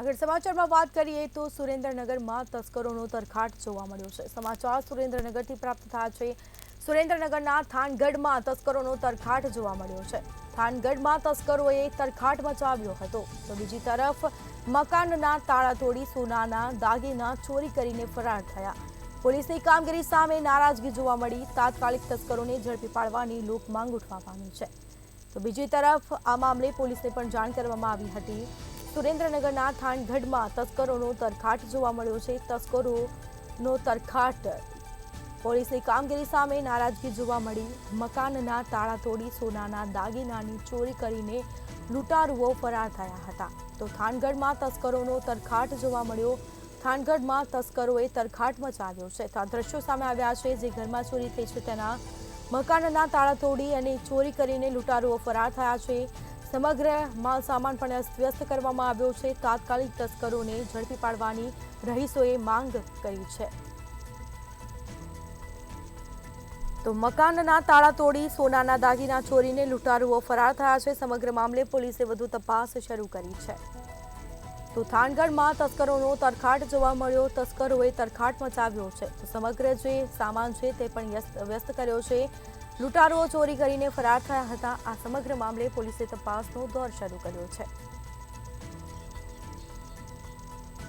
આગળ સમાચારમાં વાત કરીએ તો સુરેન્દ્રનગરમાં તસ્કરોનો તરખાટ જોવા મળ્યો છે। સમાચાર સુરેન્દ્રનગરથી પ્રાપ્ત થયા છે। સુરેન્દ્રનગરના થાનગઢમાં તસ્કરોનો તરખાટ જોવા મળ્યો છે। થાનગઢમાં તસ્કરોએ તરખાટ મચાવ્યો હતો તો બીજી તરફ મકાનના તાળા તોડી સોનાના દાગીના ચોરી કરીને ફરાર થયા। પોલીસની કામગીરી સામે નારાજગી જોવા મળી। તાત્કાલિક તસ્કરોને ઝડપી પાડવાની લોકમાંગ ઉઠવા પામી છે। તો બીજી તરફ આ મામલે પોલીસને પણ જાણ કરવામાં આવી હતી। સુરેન્દ્રનગરના થાનગઢમાં તસ્કરોનો તરખાટ જોવા મળ્યો છે। તસ્કરોનો તરખાટ પોલીસની કામગીરી સામે નારાજગી જોવા મળી। મકાનના તાળા તોડી સોનાના દાગીનાની ચોરી કરીને લૂંટારુઓ ફરાર થયા હતા। તો થાનગઢમાં તસ્કરોનો તરખાટ જોવા મળ્યો। થાનગઢમાં તસ્કરોએ તરખાટ મચાવ્યો છે। તો આ દ્રશ્યો સામે આવ્યા છે જે ઘરમાં ચોરી થઈ છે તેના મકાનના તાળા તોડી અને ચોરી કરીને લૂંટારુઓ ફરાર થયા છે। સમગ્ર માલ સામાન પણ અસ્તવ્યસ્ત કરવામાં આવ્યો છે। તાત્કાલિક તસ્કરોને ઝડપી પાડવાની રહીશોએ માંગ કરી છે। તો મકાનના તાળા તોડી સોનાના દાગીના ચોરીને લૂંટારુઓ ફરાર થયા છે। સમગ્ર મામલે પોલીસે વધુ તપાસ શરૂ કરી છે। તો થાનગઢમાં તસ્કરોનો તરખાટ જોવા મળ્યો। તસ્કરોએ તરખાટ મચાવ્યો છે। તો સમગ્ર જે સામાન છે તે પણ વ્યસ્ત કર્યો છે। લૂંટારુઓ ચોરી કરીને ફરાર થયા હતા। આ સમગ્ર મામલે પોલીસે તપાસનો દોર શરૂ કર્યો છે।